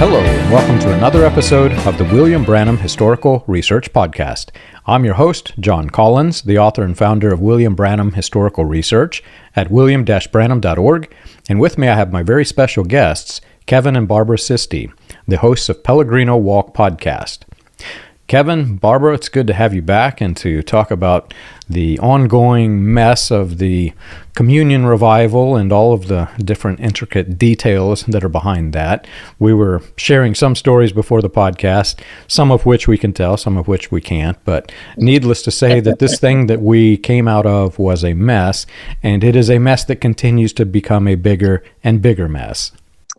Hello, and welcome to another episode of the William Branham Historical Research Podcast. I'm your host, John Collins, the author and founder of William Branham Historical Research at william-branham.org, and with me I have my very special guests, Kevin and Barbara Sisti, the hosts of Pellegrino Walk Podcast. Kevin, Barbara, it's good to have you back and to talk about the ongoing mess of the communion revival and all of the different intricate details that are behind that. We were sharing some stories before the podcast, some of which we can tell, some of which we can't, but needless to say that this thing that we came out of was a mess, and it is a mess that continues to become a bigger and bigger mess.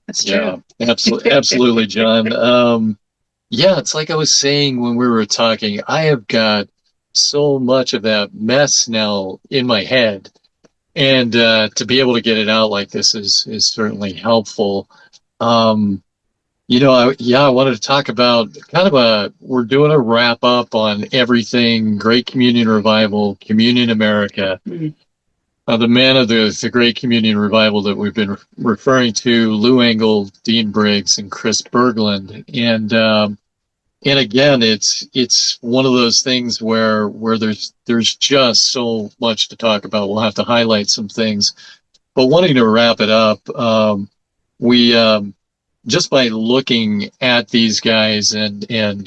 That's true. Yeah, absolutely, John. Yeah, it's like I was saying when we were talking, I have got so much of that mess now in my head. And to be able to get it out like this is certainly helpful. I wanted to talk about we're doing a wrap up on everything, Great Communion Revival, Communion America. Mm-hmm. The man of the Great Communion Revival that we've been referring to, Lou Engle, Dean Briggs, and Chris Berglund. And again, it's one of those things where there's just so much to talk about. We'll have to highlight some things, but wanting to wrap it up, we just by looking at these guys and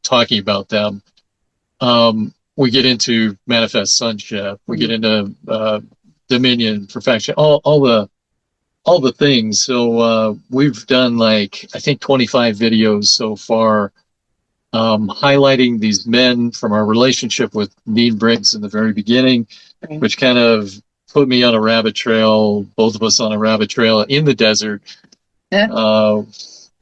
talking about them, we get into manifest sonship, we get into dominion, perfection, all the things. So we've done I think 25 videos so far. Highlighting these men from our relationship with Dean Briggs in the very beginning, which kind of put me on a rabbit trail, both of us on a rabbit trail in the desert. Yeah.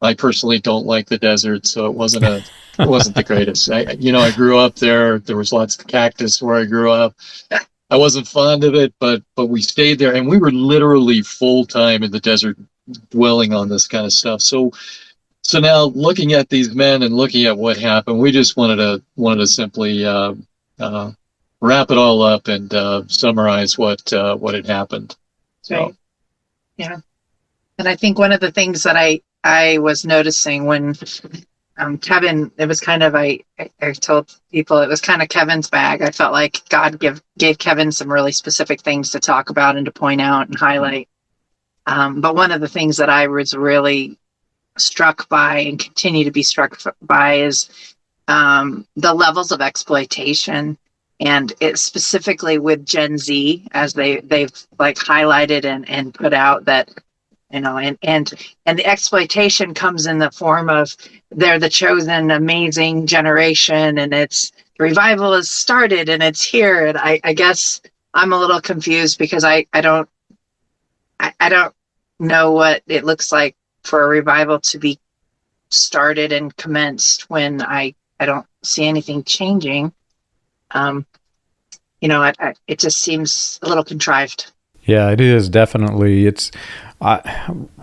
I personally don't like the desert, so it wasn't the greatest. I grew up there. There was lots of cactus where I grew up. I wasn't fond of it, but we stayed there, and we were literally full time in the desert, dwelling on this kind of stuff. So now, looking at these men and looking at what happened, we just wanted to simply wrap it all up and summarize what had happened. So, right. Yeah, and I think one of the things that I was noticing when Kevin, it was kind of I told people it was kind of Kevin's bag. I felt like God gave Kevin some really specific things to talk about and to point out and highlight. But one of the things that I was really struck by and continue to be struck by is the levels of exploitation, and it specifically with Gen Z, as they've highlighted and put out that and the exploitation comes in the form of they're the chosen amazing generation, and it's the revival has started and it's here. And I guess I'm a little confused because I don't know what it looks like for a revival to be started and commenced when I don't see anything changing. It just seems a little contrived. Yeah, it is definitely.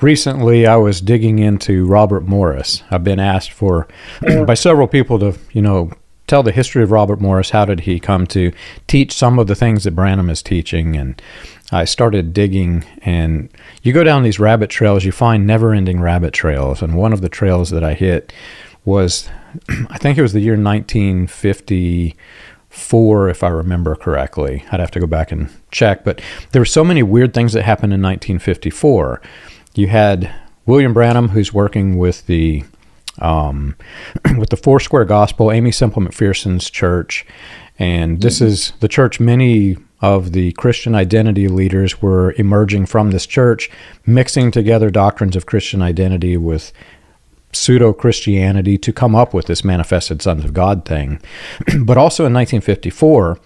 Recently I was digging into Robert Morris. I've been asked by several people to, tell the history of Robert Morris. How did he come to teach some of the things that Branham is teaching? And I started digging, and you go down these rabbit trails, you find never-ending rabbit trails. And one of the trails that I hit was, I think it was the year 1954, if I remember correctly. I'd have to go back and check. But there were so many weird things that happened in 1954. You had William Branham, who's working with the Four Square Gospel, Amy Semple McPherson's church. And this is the church many of the Christian identity leaders were emerging from this church, mixing together doctrines of Christian identity with pseudo-Christianity to come up with this manifested sons of God thing. But also in 1954,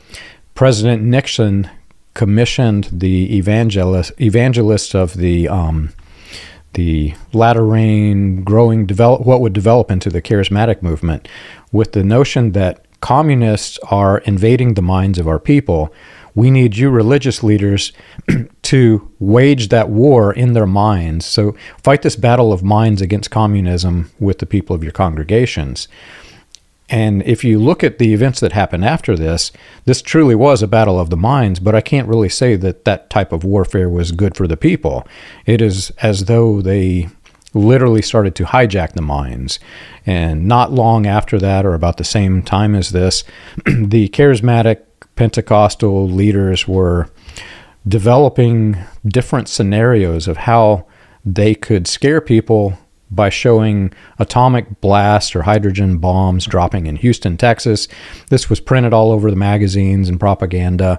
President Nixon commissioned the evangelists of the latter rain what would develop into the charismatic movement, with the notion that communists are invading the minds of our people. We need you religious leaders to wage that war in their minds. So fight this battle of minds against communism with the people of your congregations. And if you look at the events that happened after this truly was a battle of the minds, but I can't really say that that type of warfare was good for the people. It is as though they literally started to hijack the minds. And not long after that, or about the same time as this, the charismatic Pentecostal leaders were developing different scenarios of how they could scare people by showing atomic blasts or hydrogen bombs dropping in Houston, Texas. This was printed all over the magazines and propaganda.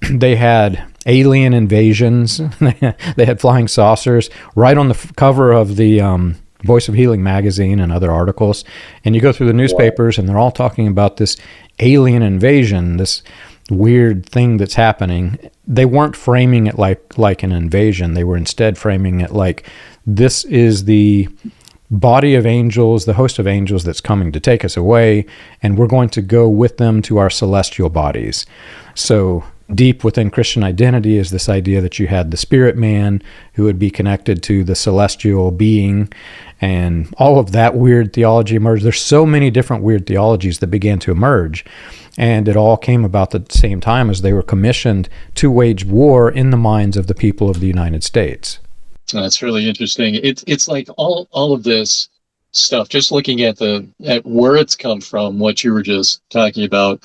They had alien invasions. They had flying saucers right on the cover of the Voice of Healing magazine and other articles. And you go through the newspapers and they're all talking about this alien invasion, this weird thing that's happening. They weren't framing it like an invasion. They were instead framing it like, this is the body of angels, the host of angels that's coming to take us away, and we're going to go with them to our celestial bodies. So deep within Christian identity is this idea that you had the spirit man who would be connected to the celestial being, and all of that weird theology emerged. There's so many different weird theologies that began to emerge, and it all came about the same time as they were commissioned to wage war in the minds of the people of the United States. That's really interesting. It's like all of this stuff, just looking at where it's come from, what you were just talking about,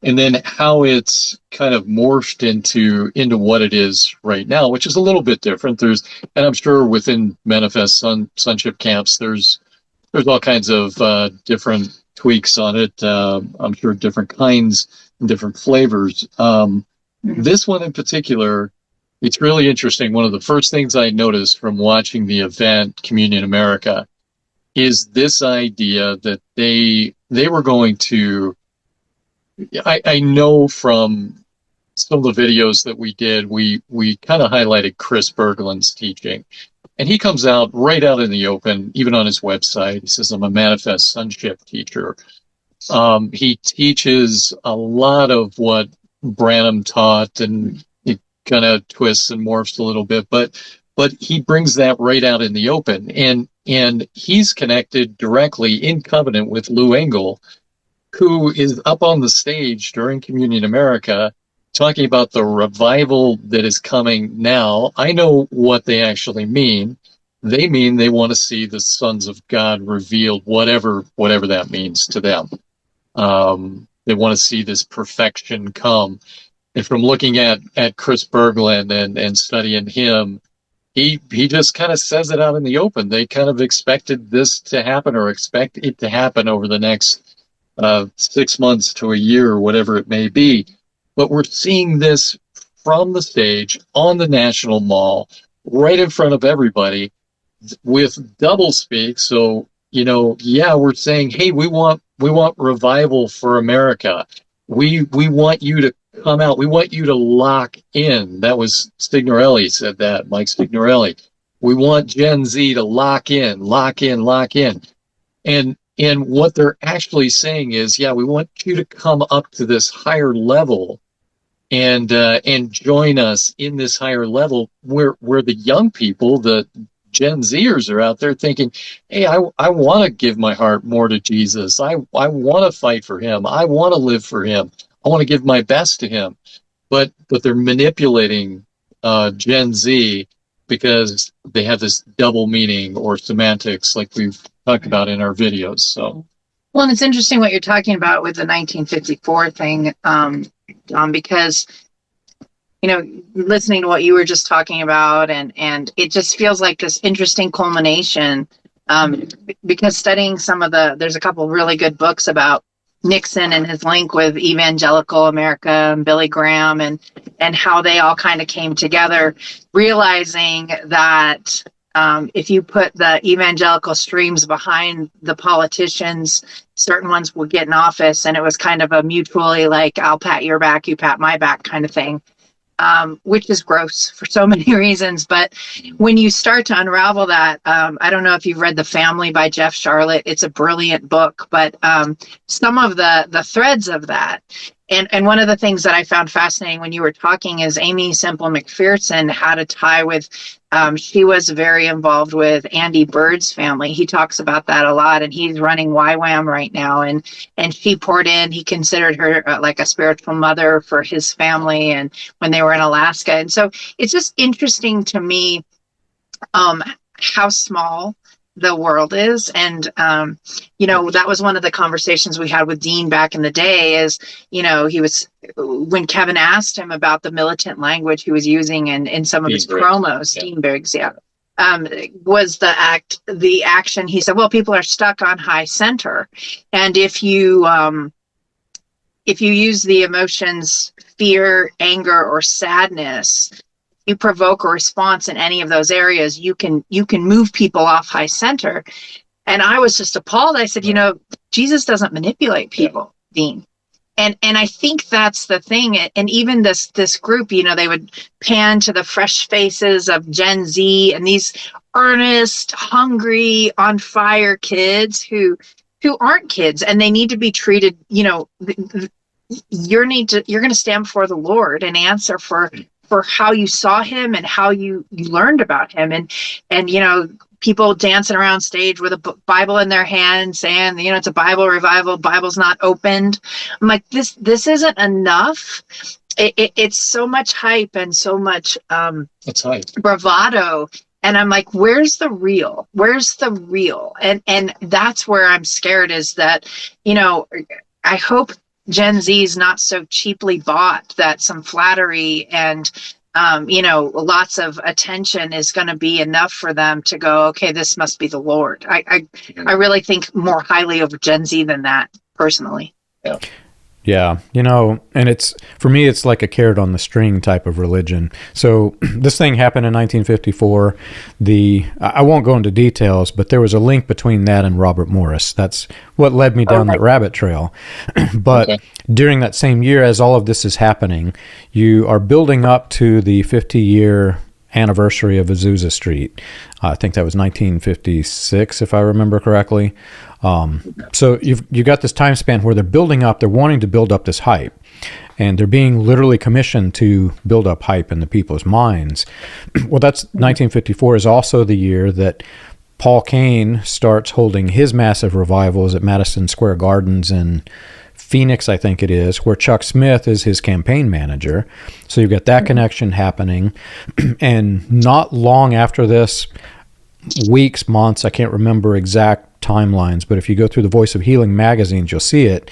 and then how it's kind of morphed into what it is right now, which is a little bit different. And I'm sure within Manifest Sonship camps, there's all kinds of different tweaks on it. I'm sure different kinds and different flavors. This one in particular, it's really interesting. One of the first things I noticed from watching the event, Communion America, is this idea that they were going to, I know from some of the videos that we did, we kind of highlighted Chris Berglund's teaching. And he comes out right out in the open, even on his website. He says, I'm a Manifest Sonship teacher. He teaches a lot of what Branham taught, and kind of twists and morphs a little bit, but he brings that right out in the open, and he's connected directly in covenant with Lou Engle, who is up on the stage during Communion America talking about the revival that is coming now. I know what they actually mean. They mean they want to see the sons of God revealed, whatever that means to them. They want to see this perfection come. And from looking at Chris Berglund and studying him, he just kind of says it out in the open. They kind of expected this to happen, or expect it to happen over the next 6 months to a year, or whatever it may be. But we're seeing this from the stage on the National Mall, right in front of everybody, with doublespeak. So, we're saying, hey, we want revival for America. We want you to come out. We want you to lock in. That was Signorelli said that, Mike Signorelli. We want Gen Z to lock in. And what they're actually saying is, we want you to come up to this higher level and join us in this higher level where the young people, the Gen Zers, are out there thinking, hey, I want to give my heart more to Jesus. I want to fight for him. I want to live for him. I want to give my best to him, but they're manipulating Gen Z because they have this double meaning or semantics, like we've talked about in our videos. So, well, and it's interesting what you're talking about with the 1954 thing, because listening to what you were just talking about, and it just feels like this interesting culmination, because studying there's a couple really good books about Nixon and his link with evangelical America and Billy Graham, and how they all kind of came together, realizing that if you put the evangelical streams behind the politicians, certain ones would get in office, and it was kind of a mutually like, I'll pat your back, you pat my back kind of thing. Which is gross for so many reasons. But when you start to unravel that, I don't know if you've read The Family by Jeff Sharlet. It's a brilliant book, but some of the threads of that. And one of the things that I found fascinating when you were talking is Amy Semple McPherson had a tie with, she was very involved with Andy Bird's family. He talks about that a lot, and he's running YWAM right now. And she poured in, he considered her like a spiritual mother for his family, and when they were in Alaska. And so it's just interesting to me how small the world is. And, that was one of the conversations we had with Dean back in the day is, when Kevin asked him about the militant language he was using in some of his promos, Dean Briggs, was the action. He said, well, people are stuck on high center. And if you use the emotions, fear, anger, or sadness, you provoke a response in any of those areas, you can move people off high center. And I was just appalled. I said, Jesus doesn't manipulate people, Dean. And I think that's the thing. And even this group, they would pan to the fresh faces of Gen Z and these earnest, hungry, on fire kids who aren't kids, and they need to be treated, you're going to stand before the Lord and answer for how you saw him and how you learned about him. And people dancing around stage with a Bible in their hand saying, it's a Bible revival, Bible's not opened. I'm like, this isn't enough. It's so much hype and so much bravado. And I'm like, where's the real? Where's the real? And that's where I'm scared, is that, I hope Gen Z is not so cheaply bought that some flattery and lots of attention is going to be enough for them to go, okay, this must be the Lord. I really think more highly of Gen Z than that, personally. Yeah, and for me, it's like a carrot on the string type of religion. So this thing happened in 1954. I won't go into details, but there was a link between that and Robert Morris. That's what led me down that rabbit trail. But during that same year, as all of this is happening, you are building up to the 50-year anniversary of Azusa Street. I think that was 1956, if I remember correctly. So you got this time span where they're wanting to build up this hype, and they're being literally commissioned to build up hype in the people's minds. Well, that's 1954 is also the year that Paul Cain starts holding his massive revivals at Madison Square Gardens in Phoenix, I think it is, where Chuck Smith is his campaign manager. So you've got that connection happening. And not long after this, weeks, months, I can't remember exact timelines, but if you go through the Voice of Healing magazines, you'll see it.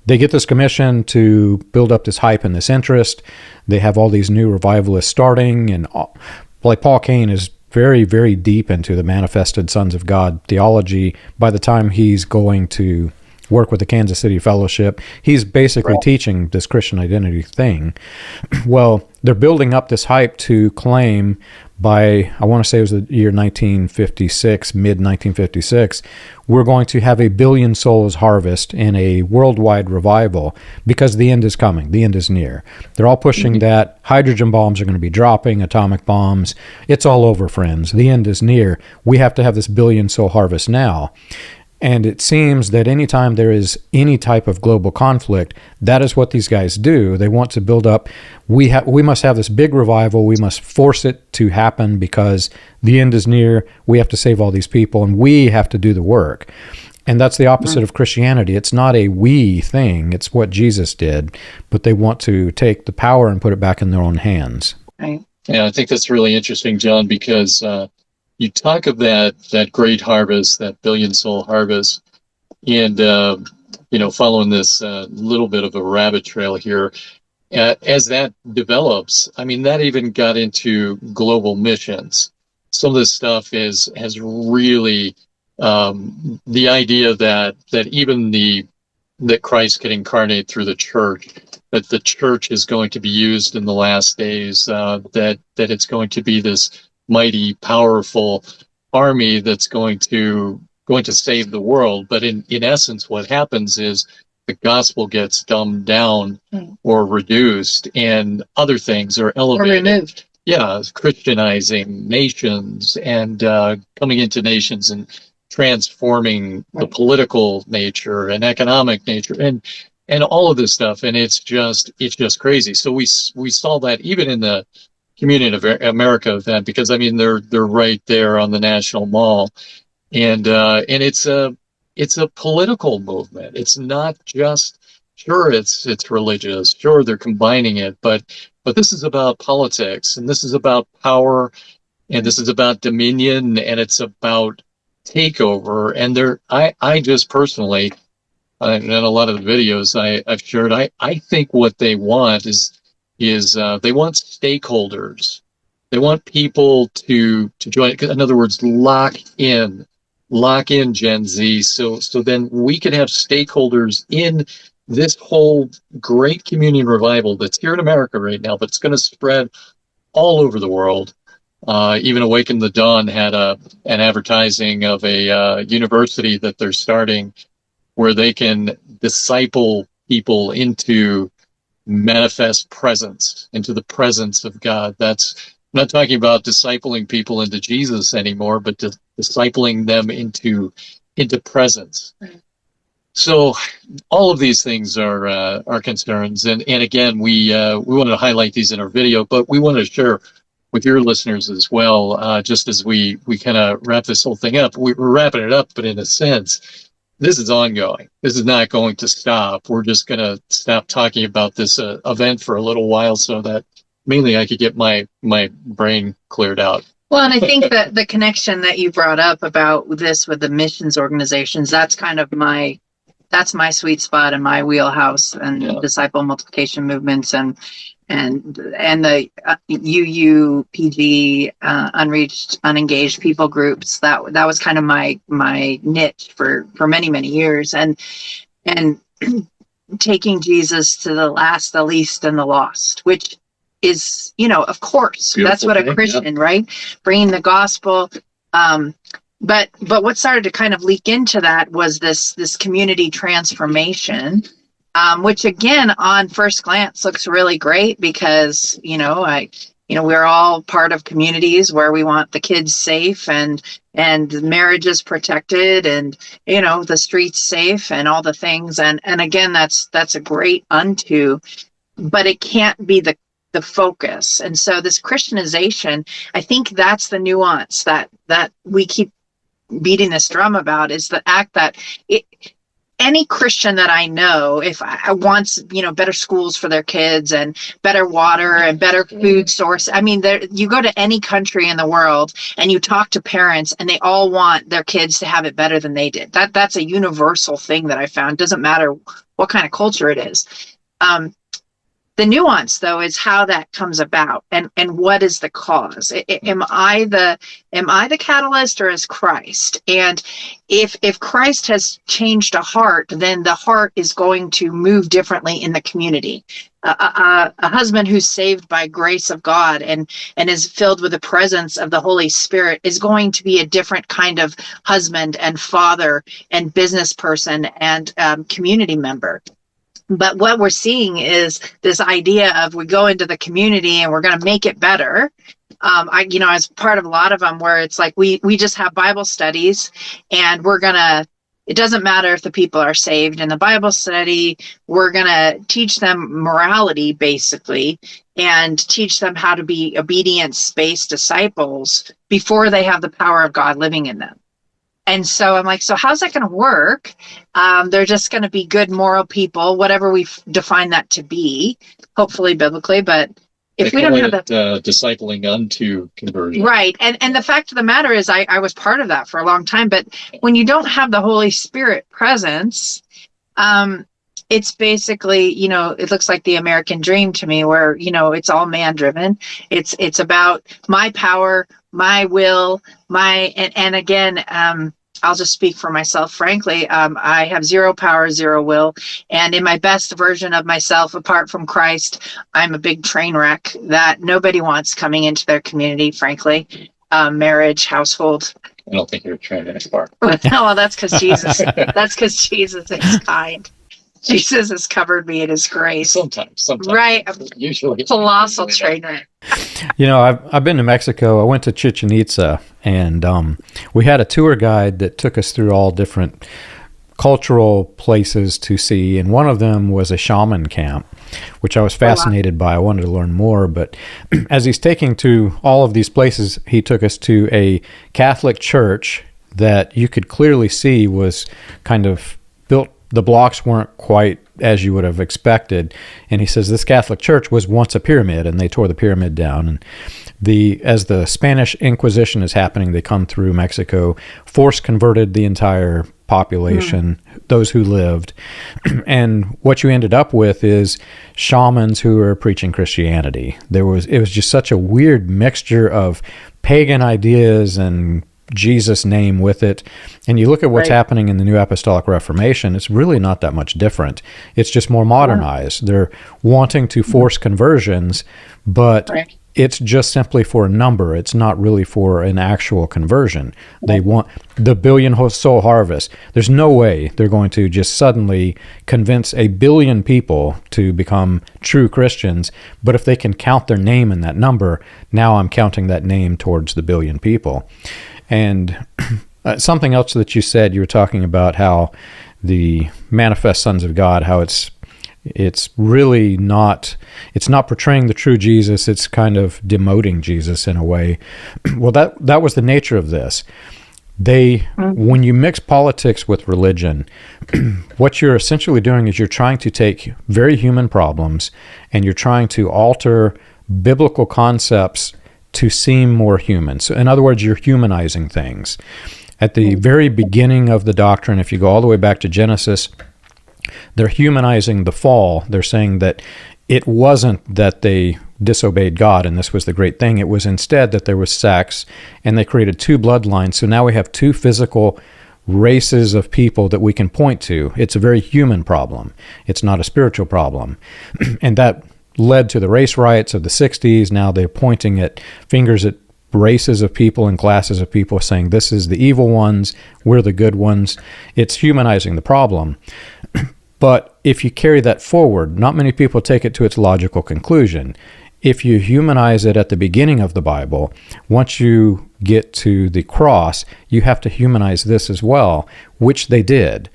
They get this commission to build up this hype and this interest. They have all these new revivalists starting, and like Paul Cain is very, very deep into the manifested sons of God theology. By the time he's going to work with the Kansas City Fellowship, he's basically teaching this Christian identity thing. Well, they're building up this hype to claim by, I want to say it was the year 1956, mid-1956, we're going to have 1 billion souls harvest in a worldwide revival because the end is coming. The end is near. They're all pushing that. Hydrogen bombs are going to be dropping, atomic bombs. It's all over, friends. The end is near. We have to have this 1 billion soul harvest now. And it seems that anytime there is any type of global conflict, that is what these guys do. They want to build up, we must have this big revival, we must force it to happen because the end is near, we have to save all these people, and we have to do the work. And that's the opposite of Christianity. It's not a we thing, it's what Jesus did, but they want to take the power and put it back in their own hands. Right. Yeah, I think that's really interesting, John, because you talk of that great harvest, that 1 billion soul harvest, and following this little bit of a rabbit trail here, as that develops, I mean, that even got into global missions. Some of this stuff has really the idea that even that Christ could incarnate through the church, that the church is going to be used in the last days, that it's going to be this mighty, powerful army that's going to save the world. But in essence, what happens is the gospel gets dumbed down or reduced, and other things are elevated. Or removed. Yeah, Christianizing nations and coming into nations and transforming the political nature and economic nature and all of this stuff. And it's just crazy. So we saw that even in the Communion of America event, because I mean they're right there on the National Mall, and it's a political movement. It's not just, sure, it's religious, sure, they're combining it, but this is about politics, and this is about power, and this is about dominion, and it's about takeover. And I just personally, and a lot of the videos I've shared, I think what they want is they want stakeholders. They want people to join. In other words, lock in Gen Z. So then we could have stakeholders in this whole great communion revival that's here in America right now, but it's going to spread all over the world. Even Awaken the Dawn had an advertising of a university that they're starting where they can disciple people into manifest presence, into the presence of God. I'm not talking about discipling people into Jesus anymore, but discipling them into presence. Right. So all of these things are concerns, and again, we wanted to highlight these in our video, but we want to share with your listeners as well. Just as we kind of wrap this whole thing up, we're wrapping it up, but in a sense, this is ongoing. This is not going to stop. We're just going to stop talking about this event for a little while so that mainly I could get my brain cleared out. Well, and I think that the connection that you brought up about this with the missions organizations, that's kind of my sweet spot in my wheelhouse, and disciple multiplication movements and the UUPG, unreached, unengaged people groups. That was kind of my niche for many years, and taking Jesus to the last, the least, and the lost, which is, of course, beautiful. That's what a Christian, right? Bringing the gospel. But what started to kind of leak into that was this community transformation. Which again, on first glance, looks really great because we're all part of communities where we want the kids safe and marriages protected and the streets safe and all the things, and again, that's a great unto, but it can't be the focus. And so this Christianization, I think that's the nuance that we keep beating this drum about, is the act that any Christian that I know, if I wants, better schools for their kids and better water and better food source. I mean, you go to any country in the world and you talk to parents and they all want their kids to have it better than they did. That's a universal thing that I found. Doesn't matter what kind of culture it is. The nuance, though, is how that comes about and what is the cause. Am I the catalyst, or is Christ? And if Christ has changed a heart, then the heart is going to move differently in the community. A husband who's saved by grace of God and is filled with the presence of the Holy Spirit is going to be a different kind of husband and father and business person and community member. But what we're seeing is this idea of we go into the community and we're going to make it better. As part of a lot of them where it's like we just have Bible studies and it doesn't matter if the people are saved in the Bible study, we're going to teach them morality basically and teach them how to be obedience-based disciples before they have the power of God living in them. And so I'm like, so how's that going to work? They're just going to be good moral people, whatever we define that to be, hopefully biblically. But if we don't have that, discipling unto conversion, right? And the fact of the matter is, I was part of that for a long time. But when you don't have the Holy Spirit presence, it's basically, it looks like the American dream to me, where it's all man driven. It's about my power, my will, and again, I'll just speak for myself, frankly. I have zero power, zero will. And in my best version of myself, apart from Christ, I'm a big train wreck that nobody wants coming into their community, frankly. Marriage, household. I don't think you're a train wreck, Bart. Well, that's because Jesus is kind. Jesus has covered me in his grace. Sometimes. Right. Usually. Colossal train wreck. I've been to Mexico. I went to Chichen Itza, and we had a tour guide that took us through all different cultural places to see, and one of them was a shaman camp, which I was fascinated by. I wanted to learn more, but as he's taking to all of these places, he took us to a Catholic church that you could clearly see was kind of built. The blocks weren't quite as you would have expected. And he says this Catholic church was once a pyramid, and they tore the pyramid down and as the Spanish Inquisition is happening, they come through Mexico, force converted the entire population, those who lived. And what you ended up with is shamans who are preaching Christianity. It was just such a weird mixture of pagan ideas and Jesus' name with it. And you look at what's happening in the New Apostolic Reformation, it's really not that much different. It's just more modernized. They're wanting to force conversions, but it's just simply for a number. It's not really for an actual conversion. They want the billion soul harvest. There's no way they're going to just suddenly convince a billion people to become true Christians. But if they can count their name in that number, now I'm counting that name towards the billion people. And something else that you said, you were talking about how the manifest sons of God, how it's really not, it's not portraying the true Jesus, it's kind of demoting Jesus in a way. Well, that was the nature of this. When you mix politics with religion, what you're essentially doing is you're trying to take very human problems and you're trying to alter biblical concepts to seem more human. So in other words, you're humanizing things. At the very beginning of the doctrine, if you go all the way back to Genesis, they're humanizing the fall. They're saying that it wasn't that they disobeyed God and this was the great thing. It was instead that there was sex, and they created two bloodlines. So now we have two physical races of people that we can point to. It's a very human problem. It's not a spiritual problem. And that led to the race riots of the 60s. Now they're pointing at fingers at races of people and classes of people, saying this is the evil ones, we're the good ones. It's humanizing the problem. But if you carry that forward, not many people take it to its logical conclusion. If you humanize it at the beginning of the Bible, once you get to the cross, you have to humanize this as well, which they did.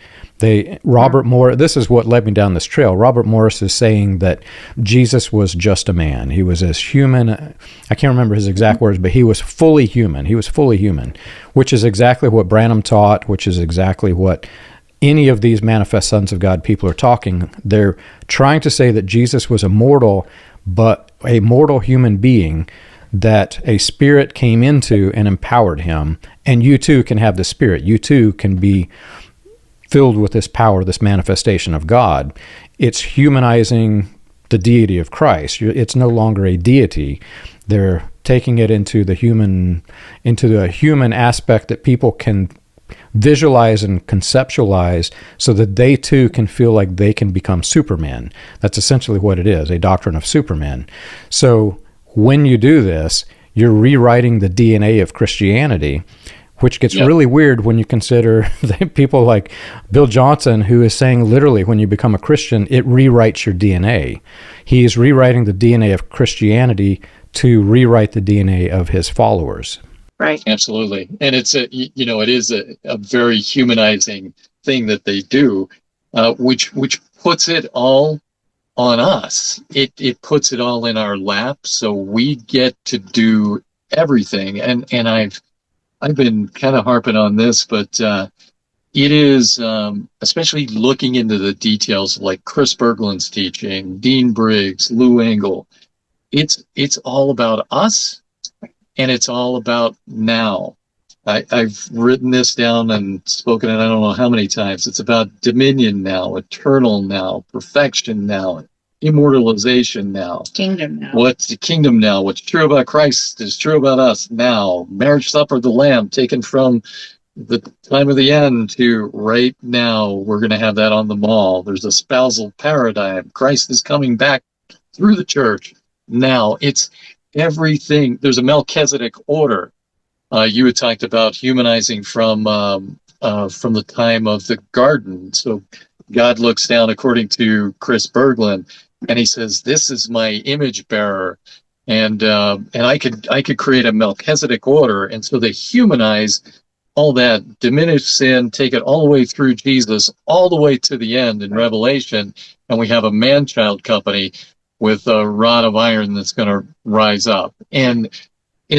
Robert Morris, this is what led me down this trail. Robert Morris is saying that Jesus was just a man. He was as human. I can't remember his exact words, but he was fully human. He was fully human, which is exactly what Branham taught, which is exactly what any of these manifest sons of God people are talking. They're trying to say that Jesus was immortal, but a mortal human being that a spirit came into and empowered him. And you too can have the spirit. You too can be filled with this power, this manifestation of God. It's humanizing the deity of Christ. It's no longer a deity. They're taking it into the human aspect that people can visualize and conceptualize so that they too can feel like they can become supermen. That's essentially what it is, a doctrine of supermen. So when you do this, you're rewriting the DNA of Christianity, which gets really weird when you consider people like Bill Johnson, who is saying literally when you become a Christian, it rewrites your DNA. He is rewriting the DNA of Christianity to rewrite the DNA of his followers. Right. Absolutely. And it is a very humanizing thing that they do, which puts it all on us. It puts it all in our lap, so we get to do everything. And I've been kind of harping on this, but it is, especially looking into the details like Chris Berglund's teaching, Dean Briggs, Lou Engle, it's all about us, and it's all about now. I've written this down and spoken it I don't know how many times. It's about dominion now, eternal now, perfection now, immortalization now. Kingdom now. What's the kingdom now? What's true about Christ is true about us now. Marriage supper of the Lamb, taken from the time of the end to right now. We're going to have that on the mall. There's a spousal paradigm. Christ is coming back through the church now. It's everything. There's a Melchizedek order. You had talked about humanizing from the time of the garden. So God looks down, according to Chris Berglund, and he says, "This is my image bearer," and I could create a Melchizedek order, and so they humanize all that, diminish sin, take it all the way through Jesus, all the way to the end in Revelation, and we have a man-child company with a rod of iron that's going to rise up, and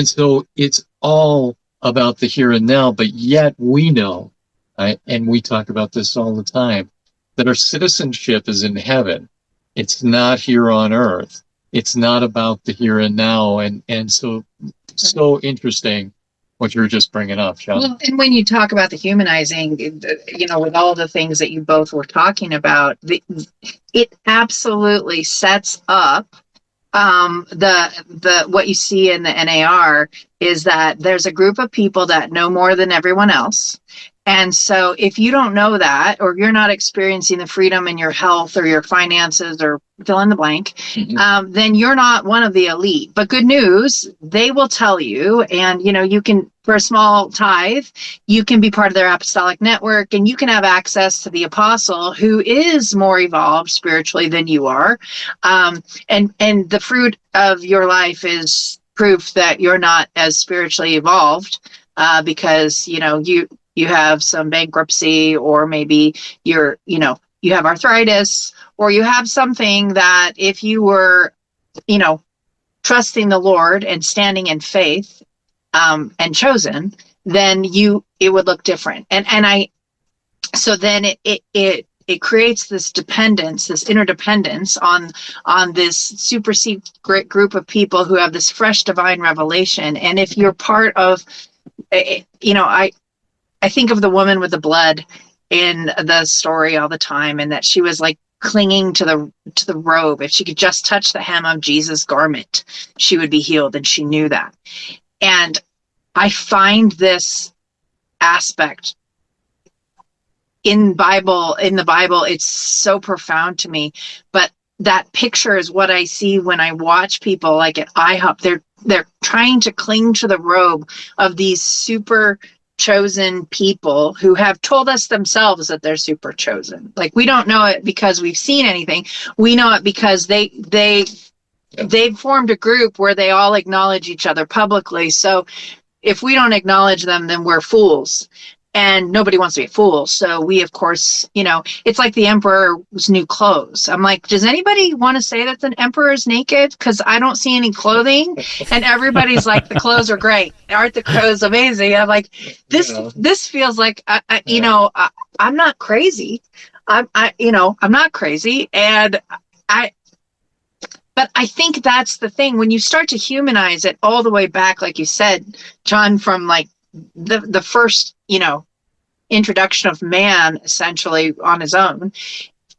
so it's all about the here and now. But yet we know, and we talk about this all the time, that our citizenship is in heaven. It's not here on earth. It's not about the here and now. And so interesting what you were just bringing up, John. Well, and when you talk about the humanizing, with all the things that you both were talking about, it absolutely sets up the what you see in the NAR is that there's a group of people that know more than everyone else. And so if you don't know that, or you're not experiencing the freedom in your health or your finances or fill in the blank, then you're not one of the elite. But good news, they will tell you, and you can, for a small tithe, you can be part of their apostolic network, and you can have access to the apostle who is more evolved spiritually than you are. And the fruit of your life is proof that you're not as spiritually evolved, because you have some bankruptcy, or maybe you have arthritis, or you have something that if you were, trusting the Lord and standing in faith, and chosen, then it would look different. So then it creates this dependence, this interdependence on this super secret group of people who have this fresh divine revelation. And if you're part of, I think of the woman with the blood in the story all the time, and that she was like clinging to the robe. If she could just touch the hem of Jesus' garment, she would be healed, and she knew that. And I find this aspect in the Bible, it's so profound to me. But that picture is what I see when I watch people like at IHOP. They're trying to cling to the robe of these super chosen people who have told us themselves that they're super chosen. Like, we don't know it because we've seen anything. We know it because they've formed a group where they all acknowledge each other publicly. So if we don't acknowledge them, then we're fools. And nobody wants to be a fool. So we, of course, it's like the emperor's new clothes. I'm like, does anybody want to say that the emperor's naked? Because I don't see any clothing. And everybody's like, the clothes are great. Aren't the clothes amazing? I'm like, this feels like, I'm not crazy. I'm not crazy. But I think that's the thing. When you start to humanize it all the way back, like you said, John, from like the first, introduction of man essentially on his own,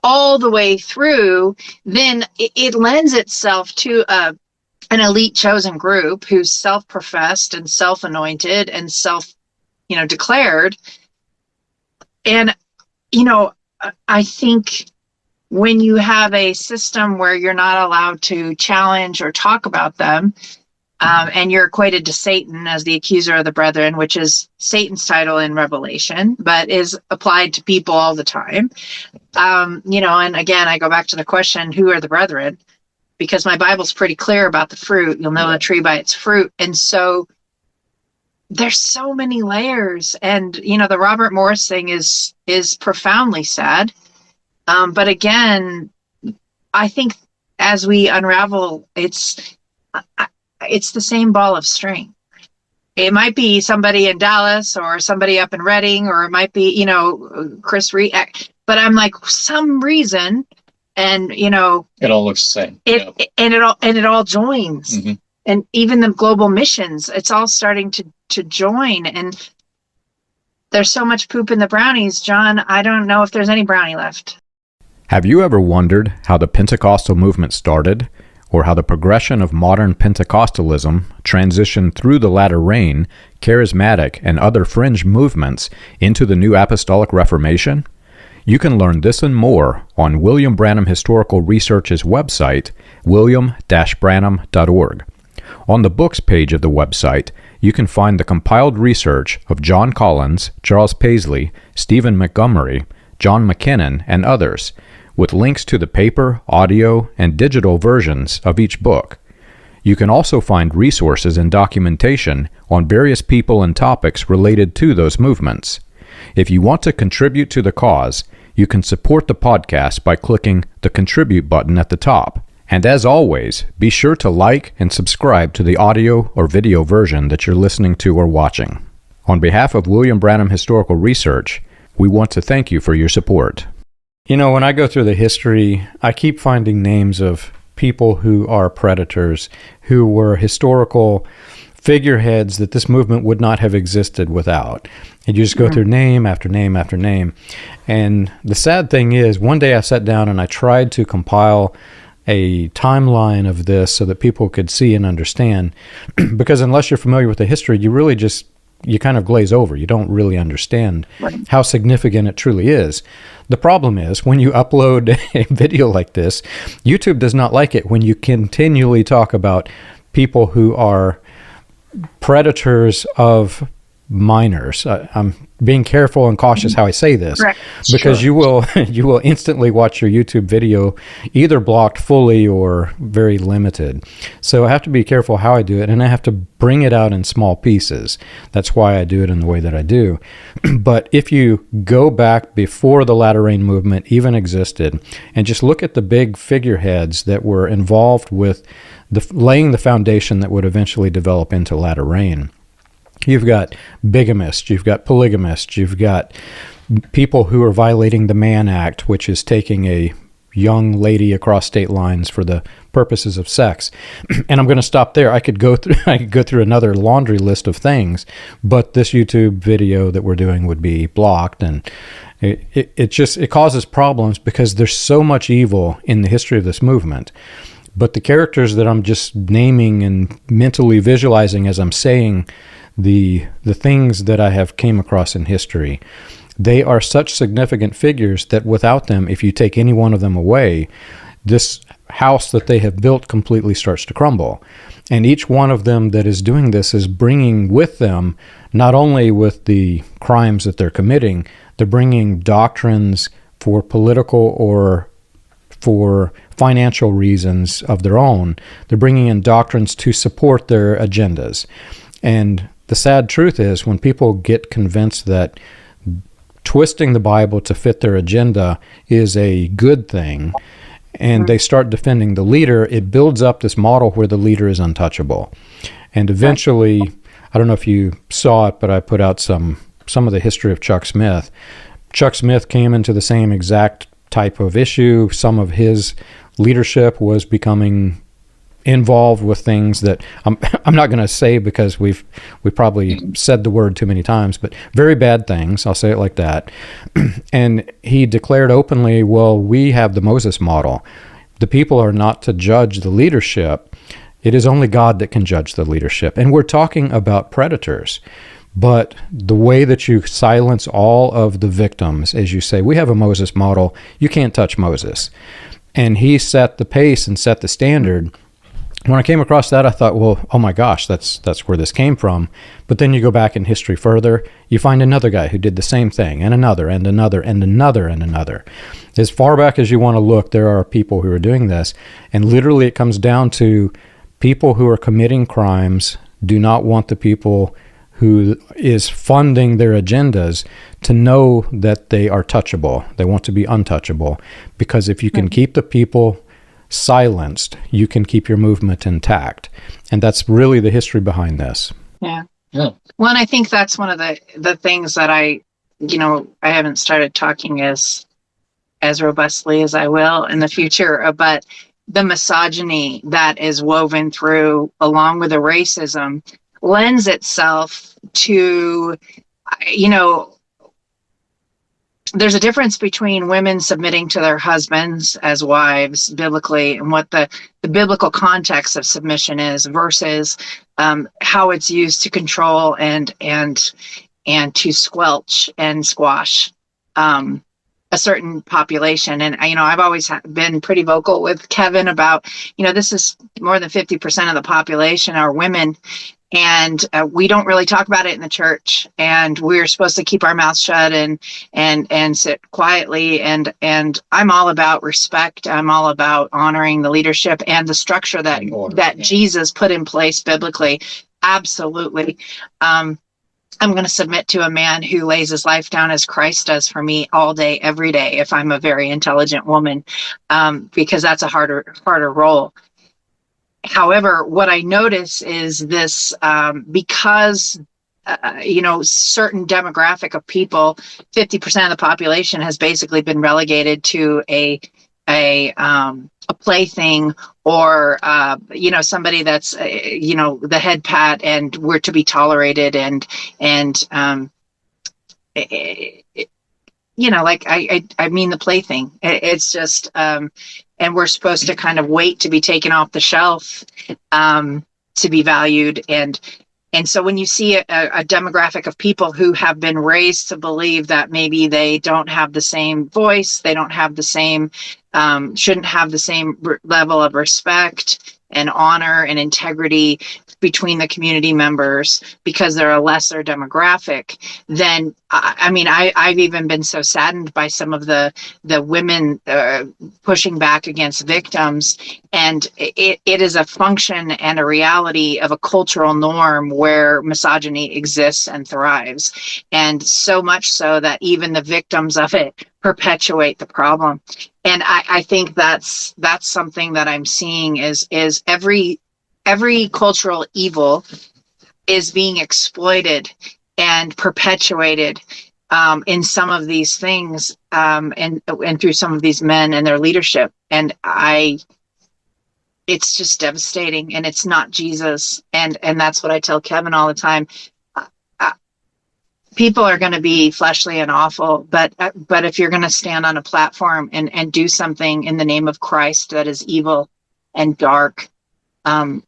all the way through, then it lends itself to an elite chosen group who's self-professed and self-anointed and declared. And, I think when you have a system where you're not allowed to challenge or talk about them, and you're equated to Satan as the accuser of the brethren, which is Satan's title in Revelation, but is applied to people all the time. And again, I go back to the question, who are the brethren? Because my Bible's pretty clear about the fruit. You'll know a tree by its fruit. And so there's so many layers. And, the Robert Morris thing is profoundly sad. But again, I think as we unravel, it's the same ball of string. It might be somebody in Dallas or somebody up in Reading, or it might be, Chris Reed. But I'm like, some reason, and it all looks the same. It all joins, and even the global missions, it's all starting to join. And there's so much poop in the brownies, John. I don't know if there's any brownie left. Have you ever wondered how the Pentecostal movement started, or how the progression of modern Pentecostalism transitioned through the latter rain, charismatic, and other fringe movements into the new Apostolic Reformation? You can learn this and more on William Branham Historical Research's website, william-branham.org. On the books page of the website, you can find the compiled research of John Collins, Charles Paisley, Stephen Montgomery, John McKinnon, and others, with links to the paper, audio, and digital versions of each book. You can also find resources and documentation on various people and topics related to those movements. If you want to contribute to the cause, you can support the podcast by clicking the Contribute button at the top. And as always, be sure to like and subscribe to the audio or video version that you're listening to or watching. On behalf of William Branham Historical Research, we want to thank you for your support. When I go through the history, I keep finding names of people who are predators, who were historical figureheads that this movement would not have existed without. And you just go through name after name after name. And the sad thing is, one day I sat down and I tried to compile a timeline of this so that people could see and understand. Because unless you're familiar with the history, you kind of glaze over. You don't really understand how significant it truly is. The problem is, when you upload a video like this, YouTube does not like it when you continually talk about people who are predators of minors. I'm being careful and cautious how I say this, because you will instantly watch your YouTube video either blocked fully or very limited. So I have to be careful how I do it, and I have to bring it out in small pieces. That's why I do it in the way that I do. But if you go back before the Latter Rain movement even existed and just look at the big figureheads that were involved with laying the foundation that would eventually develop into Latter Rain, you've got bigamists, you've got polygamists, you've got people who are violating the Mann Act, which is taking a young lady across state lines for the purposes of sex. And I'm going to stop there. I could go through another laundry list of things, but this YouTube video that we're doing would be blocked, and it causes problems because there's so much evil in the history of this movement. But the characters that I'm just naming and mentally visualizing as I'm saying the things that I have came across in history, they are such significant figures that without them, if you take any one of them away, this house that they have built completely starts to crumble. And each one of them that is doing this is bringing with them, not only with the crimes that they're committing, they're bringing doctrines for political or for financial reasons of their own. They're bringing in doctrines to support their agendas. And the sad truth is, when people get convinced that twisting the Bible to fit their agenda is a good thing, and they start defending the leader, it builds up this model where the leader is untouchable. And eventually, I don't know if you saw it, but I put out some of the history of Chuck Smith. Chuck Smith came into the same exact type of issue. Some of his leadership was becoming involved with things that I'm not going to say because we probably said the word too many times, but very bad things. I'll say it like that. And he declared openly, well, we have the Moses model. The people are not to judge the leadership. It is only God that can judge the leadership. And we're talking about predators. But the way that you silence all of the victims, as you say, we have a Moses model, you can't touch Moses. And he set the pace and set the standard. When I came across that, I thought, well, oh my gosh, that's where this came from. But then you go back in history further, you find another guy who did the same thing, and another, and another, and another, and another. As far back as you want to look, there are people who are doing this. And literally it comes down to people who are committing crimes do not want the people who is funding their agendas to know that they are touchable. They want to be untouchable, because if you can keep the people silenced, you can keep your movement intact. And that's really the history behind this. Yeah. Well, and I think that's one of the things that I haven't started talking as robustly as I will in the future, but the misogyny that is woven through, along with the racism, lends itself to, there's a difference between women submitting to their husbands as wives biblically, and what the biblical context of submission is, versus how it's used to control and to squelch and squash a certain population. And I've always been pretty vocal with Kevin about, this is more than 50% of the population are women. And we don't really talk about it in the church, and we're supposed to keep our mouths shut and sit quietly. And I'm all about respect. I'm all about honoring the leadership and the structure that Jesus put in place biblically. Absolutely. I'm going to submit to a man who lays his life down as Christ does for me all day, every day, if I'm a very intelligent woman, because that's a harder role. However, what I notice is this, because, certain demographic of people, 50% of the population has basically been relegated to a a plaything, or somebody that's the head pat, and we're to be tolerated, and like I mean the plaything. It's just and we're supposed to kind of wait to be taken off the shelf to be valued. And so when you see a demographic of people who have been raised to believe that maybe they don't have the same voice, they don't have the same, shouldn't have the same level of respect and honor and integrity between the community members because they're a lesser demographic, then I've even been so saddened by some of the women pushing back against victims, and it is a function and a reality of a cultural norm where misogyny exists and thrives, and so much so that even the victims of it perpetuate the problem. And I think that's something that I'm seeing is every cultural evil is being exploited and perpetuated in some of these things, and through some of these men and their leadership. And it's just devastating, and it's not Jesus. And that's what I tell Kevin all the time. People are going to be fleshly and awful, but if you're going to stand on a platform and do something in the name of Christ that is evil and dark, I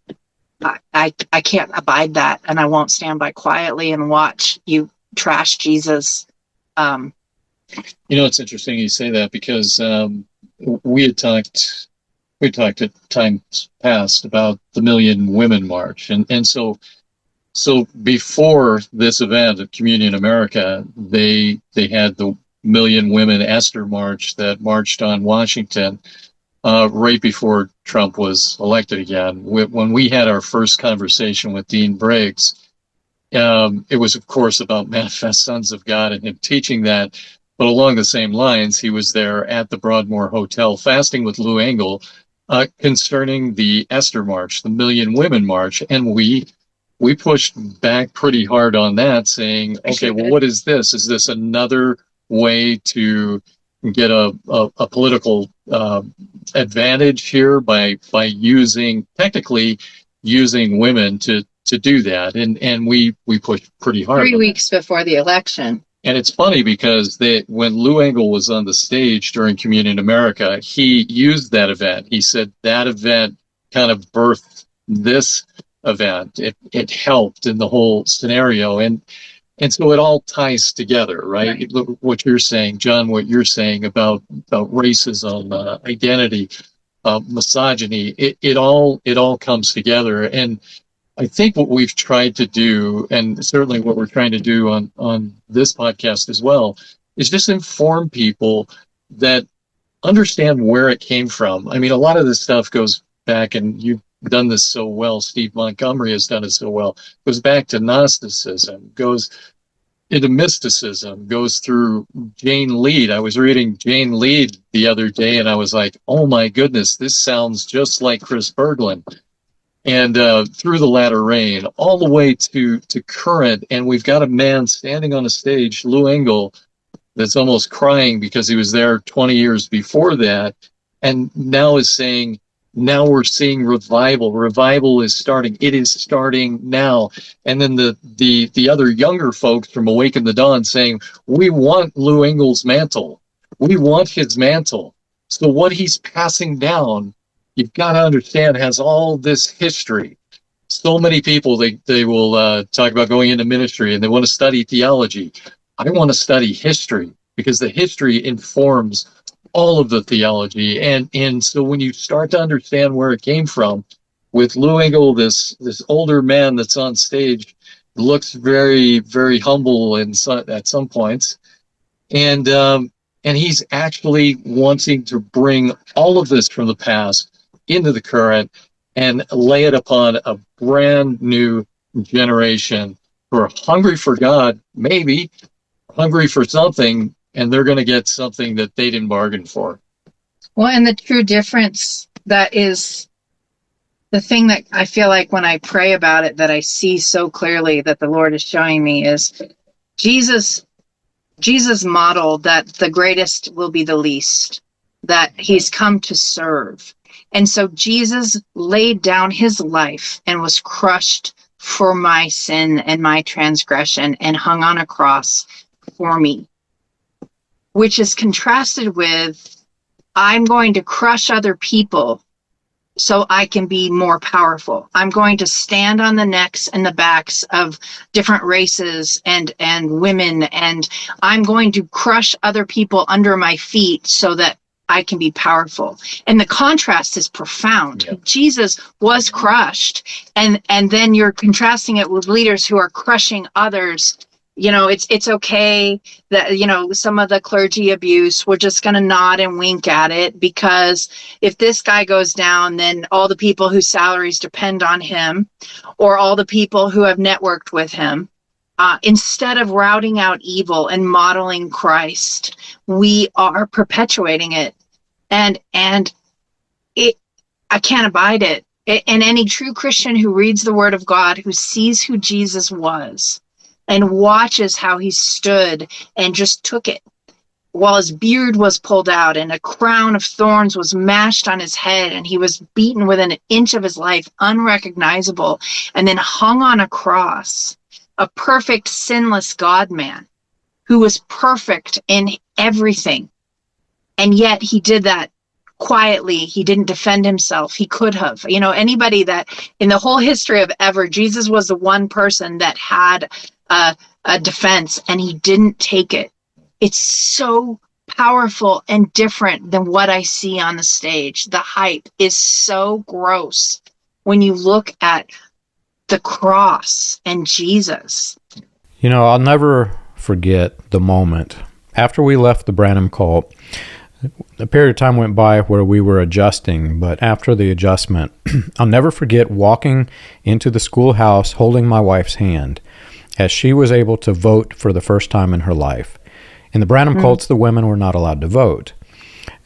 can't abide that, and I won't stand by quietly and watch you trash Jesus. It's interesting you say that, because we talked at times past about the Million Women March, and so before this event of Communion America, they had the Million Women Esther March that marched on Washington right before Trump was elected again. When we had our first conversation with Dean Briggs, it was, of course, about manifest sons of God and him teaching that. But along the same lines, he was there at the Broadmoor Hotel fasting with Lou Engle concerning the Esther March, the Million Women March. And we pushed back pretty hard on that, saying, okay, well, what is this? Is this another way to get a political advantage here by technically using women to do that? And we pushed pretty hard. 3 weeks before the election. And it's funny because when Lou Engle was on the stage during Communion America, he used that event. He said that event kind of birthed this event. It helped in the whole scenario. And so it all ties together, right? What you're saying, John, what you're saying about racism, identity, misogyny, it all comes together. And I think what we've tried to do, and certainly what we're trying to do on this podcast as well, is just inform people that understand where it came from. I mean, a lot of this stuff goes back, and you've done this so well. Steve Montgomery has done it so well. Goes back to Gnosticism, goes into mysticism, goes through Jane Lead. I was reading Jane Lead the other day, and I was like, oh my goodness, this sounds just like Chris Berglund. And through the latter rain, all the way to current. And we've got a man standing on a stage, Lou Engle, that's almost crying because he was there 20 years before that, and now is saying, now we're seeing revival. Revival is starting. It is starting now. And then the other younger folks from Awaken the Dawn saying, we want Lou Engle's mantle. We want his mantle. So what he's passing down, you've got to understand, has all this history. So many people, they will talk about going into ministry and they want to study theology. I want to study history because the history informs all of the theology. And so when you start to understand where it came from, with Lou Engle, this older man that's on stage, looks very, very humble at some points. And he's actually wanting to bring all of this from the past into the current and lay it upon a brand new generation who are hungry for God, maybe hungry for something, and they're going to get something that they didn't bargain for. Well, and the true difference, that is the thing that I feel like when I pray about it, that I see so clearly that the Lord is showing me, is Jesus modeled that the greatest will be the least. that he's come to serve. And so Jesus laid down his life and was crushed for my sin and my transgression and hung on a cross for me, which is contrasted with, I'm going to crush other people so I can be more powerful. I'm going to stand on the necks and the backs of different races and women, and I'm going to crush other people under my feet so that I can be powerful. And the contrast is profound. Yeah. Jesus was crushed, and then you're contrasting it with leaders who are crushing others. You know, it's okay that, you know, some of the clergy abuse, we're just going to nod and wink at it, because if this guy goes down, then all the people whose salaries depend on him, or all the people who have networked with him, instead of routing out evil and modeling Christ, we are perpetuating it. And I can't abide it. And any true Christian who reads the Word of God, who sees who Jesus was, and watches how he stood and just took it while his beard was pulled out and a crown of thorns was mashed on his head, and he was beaten within an inch of his life, unrecognizable, and then hung on a cross, a perfect, sinless God-man who was perfect in everything. And yet he did that quietly. He didn't defend himself. He could have. You know, anybody that in the whole history of ever, Jesus was the one person that had a defense, and he didn't take it. It's so powerful and different than what I see on the stage. The hype is so gross when you look at the cross and Jesus. You know, I'll never forget the moment after we left the Branham cult. A period of time went by where we were adjusting, but after the adjustment, I'll never forget walking into the schoolhouse holding my wife's hand as she was able to vote for the first time in her life. In the Branham cults, the women were not allowed to vote.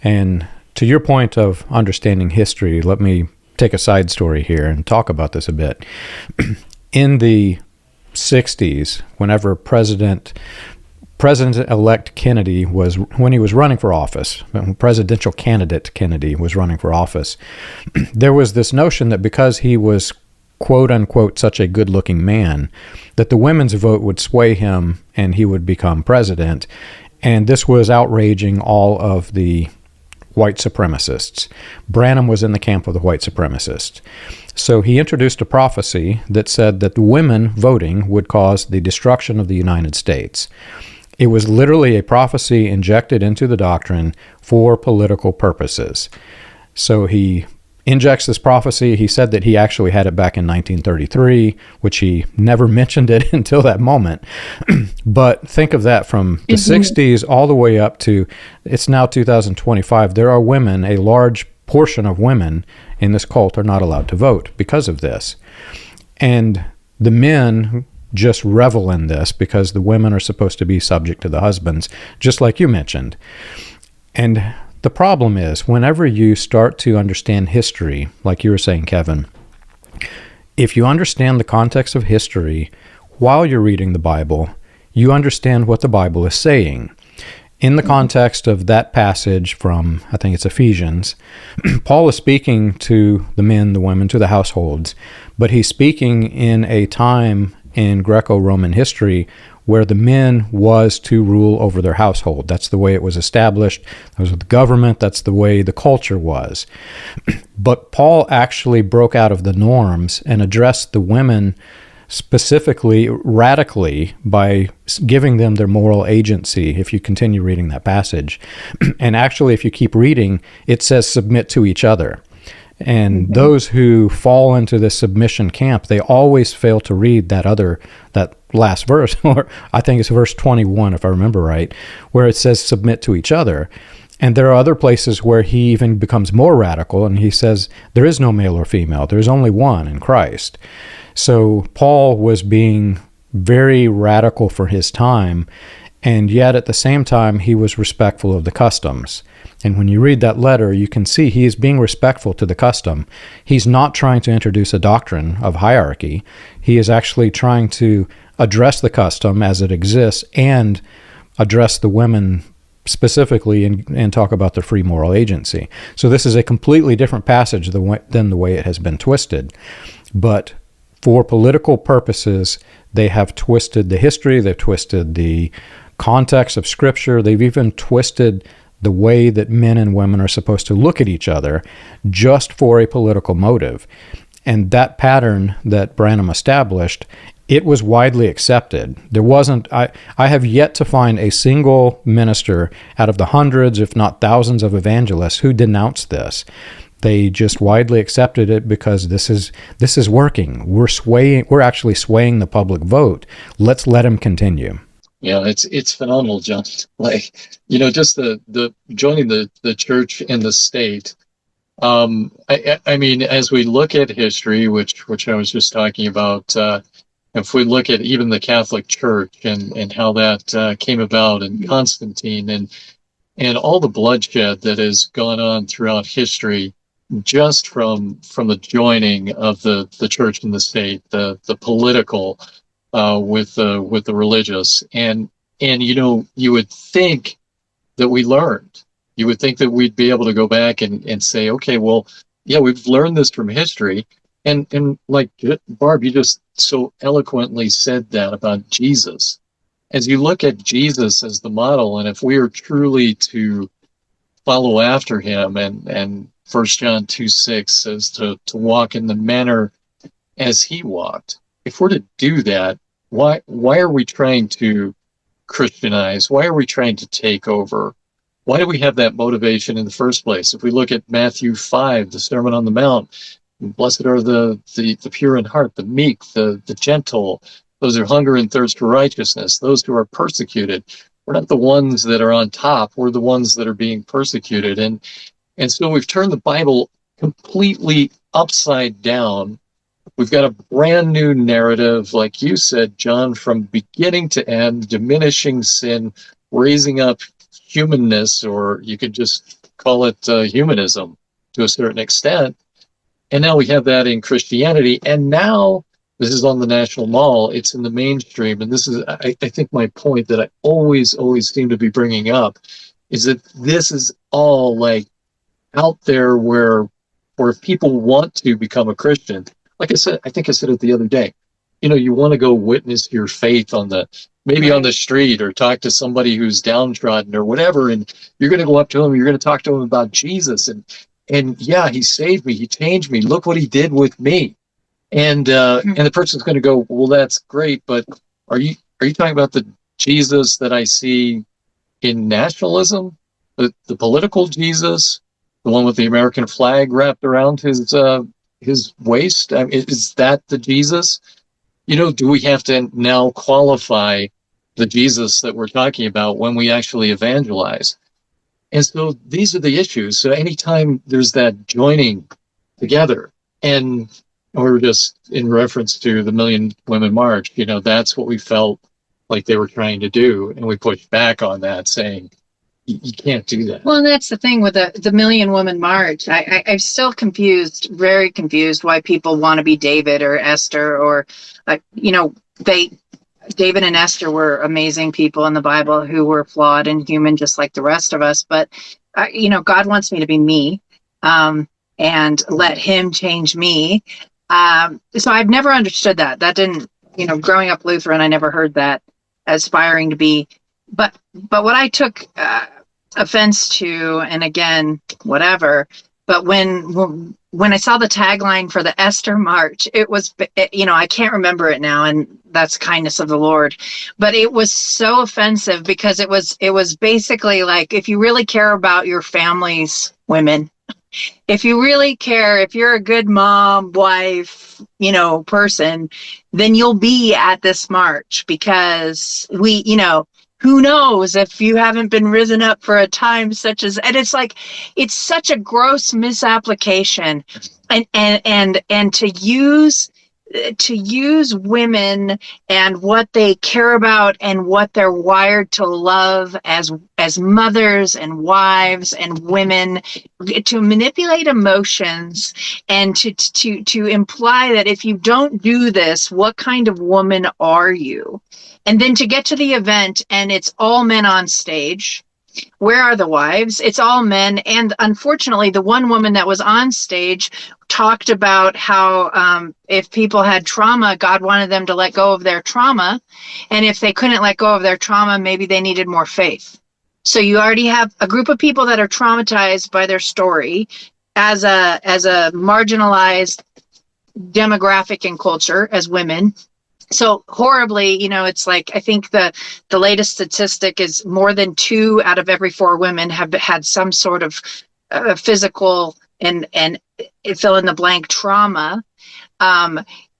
And to your point of understanding history, let me take a side story here and talk about this a bit. In the 60s, whenever President-elect Kennedy when he was running for office, when presidential candidate Kennedy was running for office, there was this notion that because he was quote unquote such a good-looking man, that the women's vote would sway him and he would become president. And this was outraging all of the white supremacists. Branham was in the camp of the white supremacists. So he introduced a prophecy that said that the women voting would cause the destruction of the United States. It was literally a prophecy injected into the doctrine for political purposes. So he injects this prophecy. He said that he actually had it back in 1933, which he never mentioned it until that moment. But think of that, from the 60s all the way up to, it's now 2025. There are women, a large portion of women in this cult are not allowed to vote because of this. And the men just revel in this because the women are supposed to be subject to the husbands, just like you mentioned. And the problem is, whenever you start to understand history, like you were saying, Kevin, if you understand the context of history while you're reading the Bible, you understand what the Bible is saying. In the context of that passage from, I think it's Ephesians, Paul is speaking to the men, the women, to the households, but he's speaking in a time in Greco-Roman history where the men was to rule over their household. That's the way it was established. That was with the government. That's the way the culture was. But Paul actually broke out of the norms and addressed the women specifically, radically, by giving them their moral agency, if you continue reading that passage. And actually, if you keep reading, it says submit to each other. And those who fall into this submission camp, they always fail to read that last verse, or I think it's verse 21, if I remember right, where it says submit to each other. And there are other places where he even becomes more radical, and he says there is no male or female, there's only one in Christ. So Paul was being very radical for his time, and yet at the same time he was respectful of the customs. And when you read that letter, you can see he is being respectful to the custom. He's not trying to introduce a doctrine of hierarchy. He is actually trying to address the custom as it exists and address the women specifically and talk about the free moral agency. So this is a completely different passage than the way it has been twisted. But for political purposes, they have twisted the history, they've twisted the context of Scripture, they've even twisted the way that men and women are supposed to look at each other just for a political motive. And that pattern that Branham established, it was widely accepted. There wasn't, I have yet to find a single minister out of the hundreds, if not thousands of evangelists who denounced this. They just widely accepted it because this is working. We're actually swaying the public vote. Let's let him continue. Yeah, it's phenomenal, John. Like, just the joining the church and the state. I mean, as we look at history, which I was just talking about, if we look at even the Catholic Church and how that came about, and Constantine and all the bloodshed that has gone on throughout history, just from the joining of the church and the state, the political with the religious, and you would think that we learned. You would think that we'd be able to go back and say, okay, well, yeah, we've learned this from history. And like Barb, you just so eloquently said that about Jesus. As you look at Jesus as the model, and if we are truly to follow after him, and 1 John 2:6 says to walk in the manner as he walked. If we're to do that, why are we trying to Christianize? Why are we trying to take over? Why do we have that motivation in the first place? If we look at Matthew 5, the Sermon on the Mount, blessed are the pure in heart, the meek, the gentle, those who hunger and thirst for righteousness, those who are persecuted. We're not the ones that are on top. We're the ones that are being persecuted. And so we've turned the Bible completely upside down. We've got a brand new narrative, like you said, John, from beginning to end, diminishing sin, raising up humanness, or you could just call it humanism to a certain extent. And now we have that in Christianity. And now this is on the National Mall. It's in the mainstream. And this is, I think, my point that I always seem to be bringing up is that this is all like out there where if people want to become a Christian, like I said, I think I said it the other day, you want to go witness your faith on the street, or talk to somebody who's downtrodden or whatever, and you're going to go up to him, you're going to talk to him about Jesus, and yeah, he saved me, he changed me, look what he did with me, and the person's going to go, well, that's great, but are you talking about the Jesus that I see in nationalism, the political Jesus, the one with the American flag wrapped around his waist? I mean, is that the Jesus? Do we have to now qualify the Jesus that we're talking about when we actually evangelize? And so these are the issues. So anytime there's that joining together, and we're just in reference to the Million Women March, that's what we felt like they were trying to do. And we pushed back on that, saying, you can't do that. Well, and that's the thing with the Million Woman March. I'm still confused, very confused, why people want to be David or Esther, or David and Esther were amazing people in the Bible who were flawed and human, just like the rest of us. But God wants me to be me, and let Him change me. So I've never understood that. That didn't, growing up Lutheran, I never heard that aspiring to be. But what I took offense to, and again, whatever, but when I saw the tagline for the Esther March, it was, I can't remember it now, and that's kindness of the Lord, but it was so offensive because it was basically like, if you really care about your families, women, if you really care, if you're a good mom, wife, person, then you'll be at this march, because who knows if you haven't been risen up for a time such as, and it's like, it's such a gross misapplication, and to use women and what they care about and what they're wired to love as mothers and wives and women, to manipulate emotions, and to imply that if you don't do this, what kind of woman are you? And then to get to the event and it's all men on stage, Where are the wives? It's all men. And unfortunately, the one woman that was on stage talked about how if people had trauma, God wanted them to let go of their trauma. And if they couldn't let go of their trauma, maybe they needed more faith. So you already have a group of people that are traumatized by their story as a marginalized demographic and culture as women. So horribly, it's like, I think the latest statistic is more than 2 out of every 4 women have had some sort of physical and fill in the blank trauma.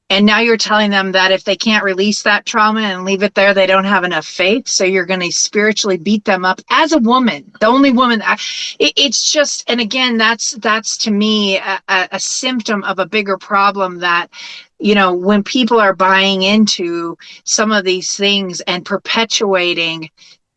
And now you're telling them that if they can't release that trauma and leave it there, they don't have enough faith. So you're going to spiritually beat them up as a woman, the only woman. It's just, and again, that's to me a symptom of a bigger problem that, when people are buying into some of these things and perpetuating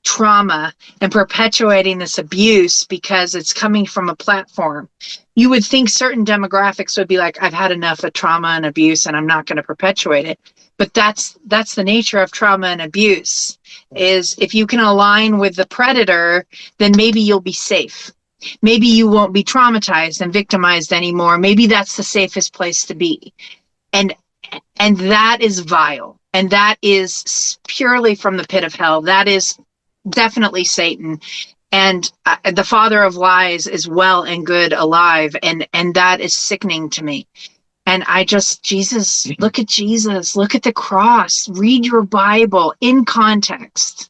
trauma and perpetuating this abuse because it's coming from a platform, you would think certain demographics would be like, I've had enough of trauma and abuse and I'm not going to perpetuate it. But that's the nature of trauma and abuse, is if you can align with the predator, then maybe you'll be safe. Maybe you won't be traumatized and victimized anymore. Maybe that's the safest place to be. And that is vile. And that is purely from the pit of hell. That is definitely Satan. And the father of lies is well and good alive. And that is sickening to me. And Jesus, look at Jesus, look at the cross, read your Bible in context,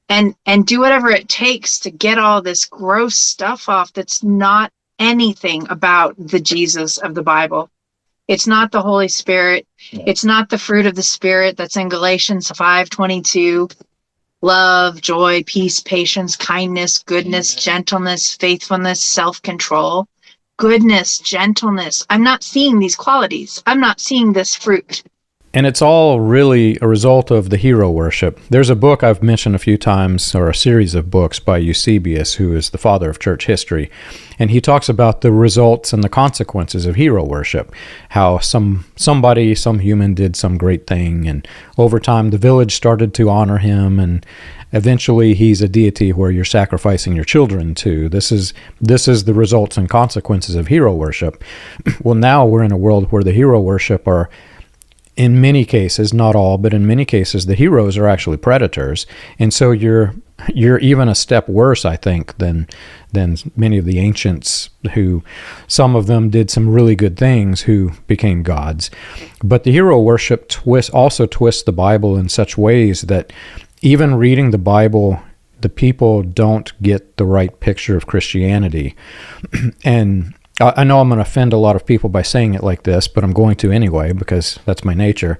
and do whatever it takes to get all this gross stuff off that's not anything about the Jesus of the Bible. It's not the Holy Spirit. Yeah. It's not the fruit of the Spirit that's in Galatians 5:22. Love, joy, peace, patience, kindness, goodness, gentleness, faithfulness, self-control. Goodness, gentleness. I'm not seeing these qualities. I'm not seeing this fruit. And it's all really a result of the hero worship. There's a book I've mentioned a few times, or a series of books by Eusebius, who is the father of church history. And he talks about the results and the consequences of hero worship, how some human did some great thing, and over time the village started to honor him, and eventually he's a deity where you're sacrificing your children to. This is the results and consequences of hero worship. Well, now we're in a world where the hero worship are, in many cases, not all, but in many cases, the heroes are actually predators. And so you're even a step worse, I think, than many of the ancients, who some of them did some really good things who became gods. But the hero worship also twists the Bible in such ways that even reading the Bible, the people don't get the right picture of Christianity. And I know I'm going to offend a lot of people by saying it like this, but I'm going to anyway because that's my nature.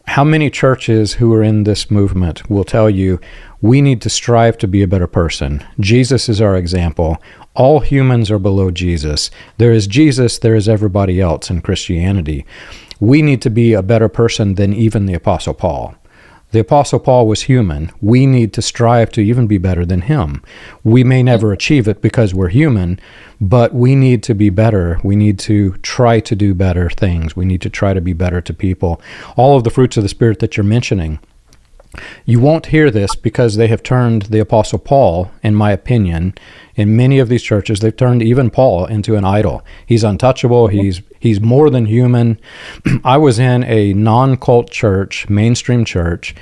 How many churches who are in this movement will tell you, we need to strive to be a better person. Jesus is our example. All humans are below Jesus. There is Jesus, there is everybody else in Christianity. We need to be a better person than even the Apostle Paul. The Apostle Paul was human. We need to strive to even be better than him. We may never achieve it because we're human, but we need to be better. We need to try to do better things. We need to try to be better to people. All of the fruits of the Spirit that you're mentioning, you won't hear this because they have turned the Apostle Paul, in my opinion, in many of these churches, they've turned even Paul into an idol. He's untouchable. He's more than human. I was in a non-cult church, mainstream church,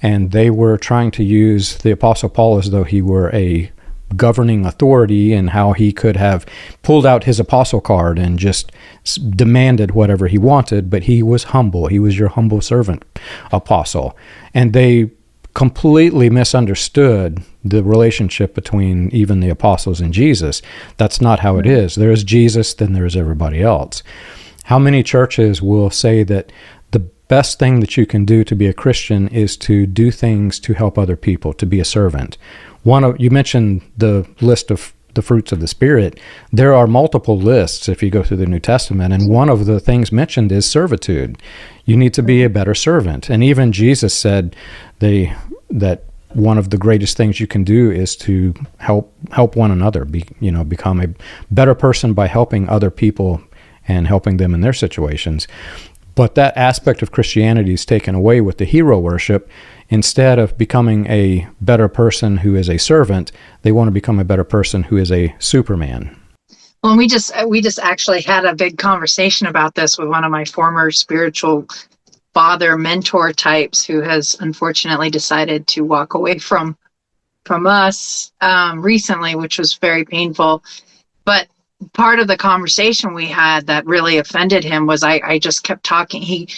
and they were trying to use the Apostle Paul as though he were a governing authority, and how he could have pulled out his apostle card and just demanded whatever he wanted, but he was humble. He was your humble servant apostle. And they completely misunderstood the relationship between even the apostles and Jesus. That's not how it is. There is Jesus, then there is everybody else. How many churches will say that the best thing that you can do to be a Christian is to do things to help other people, to be a servant? You mentioned the list of the fruits of the Spirit. There are multiple lists if you go through the New Testament, and one of the things mentioned is servitude. You need to be a better servant. And even Jesus said that one of the greatest things you can do is to help one another, become a better person by helping other people and helping them in their situations. But that aspect of Christianity is taken away with the hero worship. instead of becoming a better person who is a servant, they want to become a better person who is a superman. Well, we just actually had a big conversation about this with one of my former spiritual father mentor types who has unfortunately decided to walk away from us recently, which was very painful. But part of the conversation we had that really offended him was I just kept talking.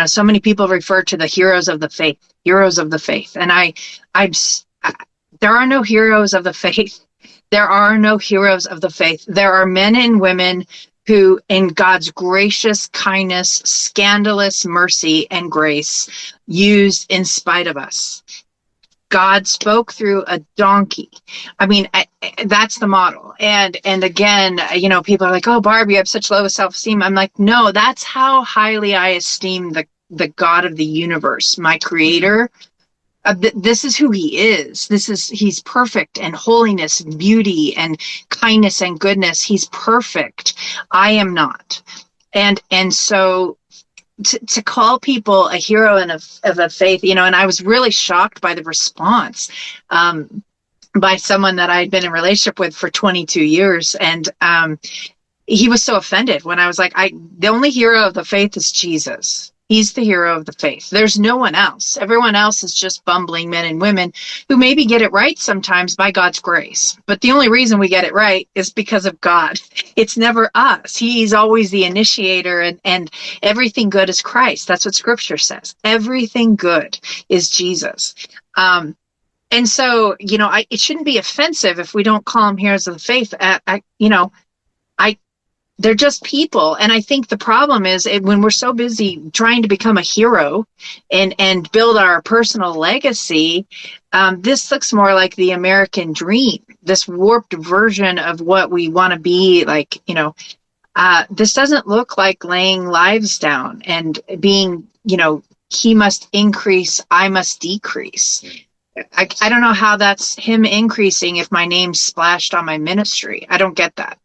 So many people refer to the heroes of the faith. And there are no heroes of the faith. There are no heroes of the faith. There are men and women who, in God's gracious kindness, scandalous mercy and grace, used in spite of us. God spoke through a donkey. I mean, that's the model. And again, people are like, "Oh, Barb, you have such low self-esteem." I'm like, no, that's how highly I esteem the God of the universe, my creator. This is who he is. He's perfect, and holiness, and beauty, and kindness and goodness. He's perfect. I am not. And so to call people a hero of a faith, and I was really shocked by the response by someone that I had been in a relationship with for 22 years. And he was so offended when I was like, the only hero of the faith is Jesus. He's the hero of the faith. There's no one else. Everyone else is just bumbling men and women who maybe get it right sometimes by God's grace. But the only reason we get it right is because of God. It's never us. He's always the initiator, and everything good is Christ. That's what Scripture says. Everything good is Jesus. And so, it shouldn't be offensive if we don't call them heroes of the faith. They're just people. And I think the problem is when we're so busy trying to become a hero and build our personal legacy, this looks more like the American dream, this warped version of what we want to be like. This doesn't look like laying lives down and being, he must increase, I must decrease. I don't know how that's him increasing if my name's splashed on my ministry. I don't get that.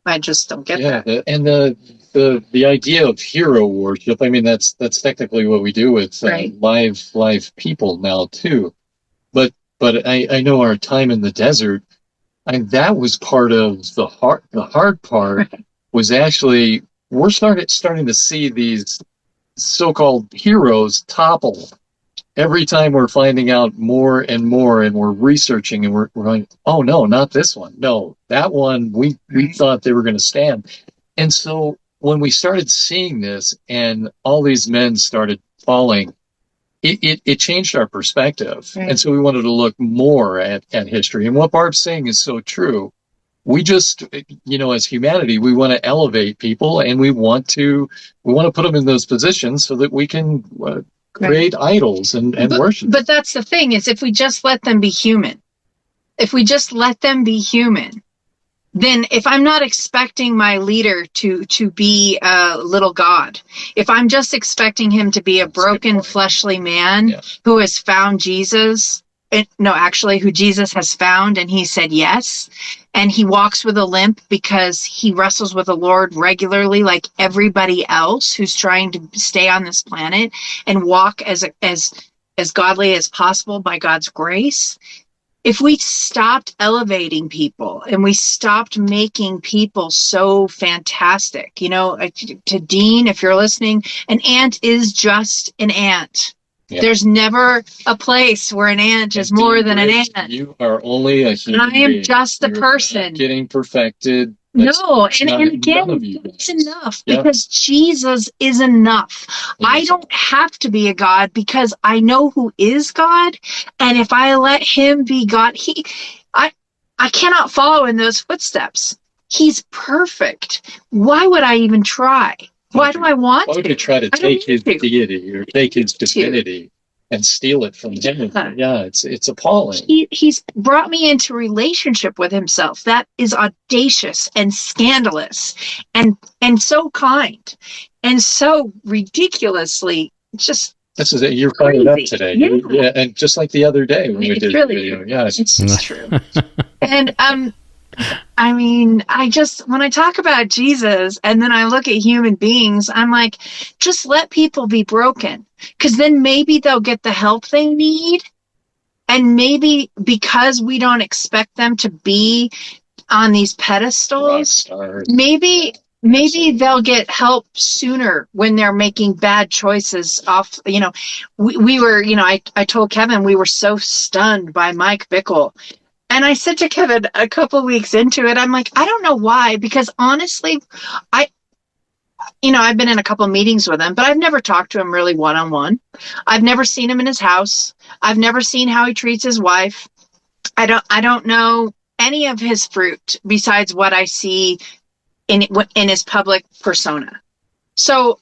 I just don't get that. Yeah, and the idea of hero worship, I mean, that's technically what we do with right. live people now too. But I know our time in the desert, and that was part of the hard part was actually we're starting to see these so-called heroes topple. Every time we're finding out more and more, and we're researching, and we're going, oh no, not this one. No, that one we thought they were going to stand. And so when we started seeing this, and all these men started falling, it changed our perspective. Right. And so we wanted to look more at history. And what Barb's saying is so true. We just, as humanity, we want to elevate people, and we want to put them in those positions so that we can create idols and worship. But that's the thing, is if we just let them be human, then if I'm not expecting my leader to be a little God, if I'm just expecting him to be a broken fleshly man who has found Jesus, who Jesus has found, and he said yes, and he walks with a limp because he wrestles with the Lord regularly, like everybody else who's trying to stay on this planet and walk as godly as possible by God's grace. If we stopped elevating people and we stopped making people so fantastic, to Dean, if you're listening, an ant is just an ant. Yeah. There's never a place where an ant is more than an ant. You are only a human being. I am just a You're person. Not getting perfected. No, and again, it's enough because Jesus is enough. I don't have to be a God because I know who is God, and if I let him be God, I cannot follow in those footsteps. He's perfect. Why would I even try? Why do I want to? Why would you try to take his deity or take his divinity and steal it from him? Yeah, it's appalling. He's brought me into relationship with himself. That is audacious and scandalous and so kind and so ridiculously just. This is it. You're fired up today. Yeah, and just like the other day when we did really the video. Yeah, it's true. And I mean, when I talk about Jesus and then I look at human beings, I'm like, just let people be broken, because then maybe they'll get the help they need. And maybe because we don't expect them to be on these pedestals, maybe they'll get help sooner when they're making bad choices off. We were, I told Kevin, we were so stunned by Mike Bickle. And I said to Kevin a couple weeks into it, I'm like, I don't know why, because honestly, I've been in a couple meetings with him, but I've never talked to him really one-on-one. I've never seen him in his house. I've never seen how he treats his wife. I don't know any of his fruit besides what I see in his public persona. So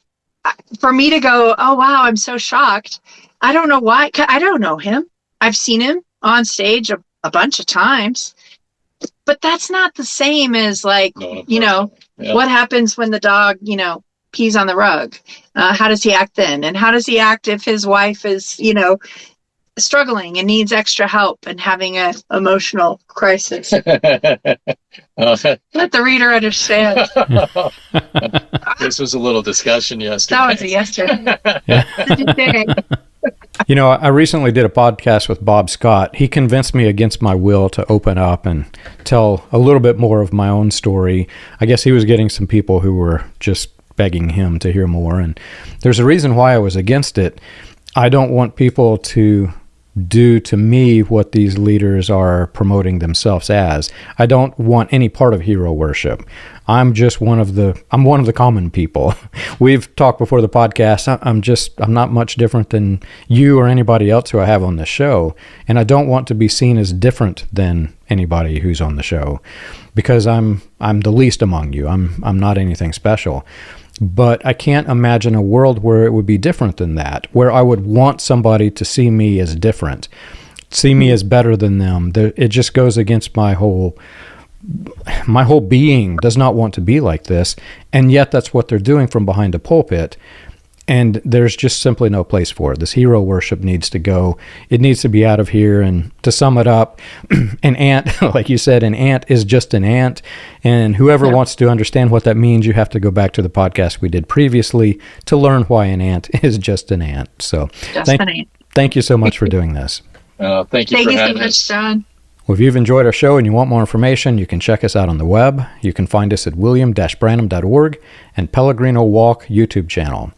for me to go, oh, wow, I'm so shocked. I don't know why. I don't know him. I've seen him on stage a bunch of times, but that's not the same as what happens when the dog, pees on the rug. How does he act then? And how does he act if his wife is, struggling and needs extra help and having an emotional crisis? Let the reader understand. This was a little discussion yesterday. That was yesterday. I recently did a podcast with Bob Scott. He convinced me against my will to open up and tell a little bit more of my own story. I guess he was getting some people who were just begging him to hear more. And there's a reason why I was against it. I don't want people to do to me what these leaders are promoting themselves as. I don't want any part of hero worship. I'm one of the common people. We've talked before the podcast. I'm not much different than you or anybody else who I have on the show. And I don't want to be seen as different than anybody who's on the show, because I'm the least among you. I'm not anything special. But I can't imagine a world where it would be different than that, where I would want somebody to see me as different, see me as better than them. It just goes against my whole being does not want to be like this. And yet that's what they're doing from behind a pulpit. And there's just simply no place for it. This hero worship needs to go. It needs to be out of here. And to sum it up, an ant, like you said, an ant is just an ant. And whoever wants to understand what that means, you have to go back to the podcast we did previously to learn why an ant is just an ant. So thank you so much for doing this. Thank you so much, John. Well, if you've enjoyed our show and you want more information, you can check us out on the web. You can find us at william-branham.org and Pellegrino Walk YouTube channel.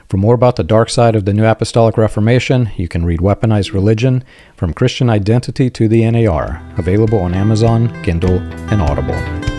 For more about the dark side of the New Apostolic Reformation, you can read Weaponized Religion, From Christian Identity to the NAR, available on Amazon, Kindle, and Audible.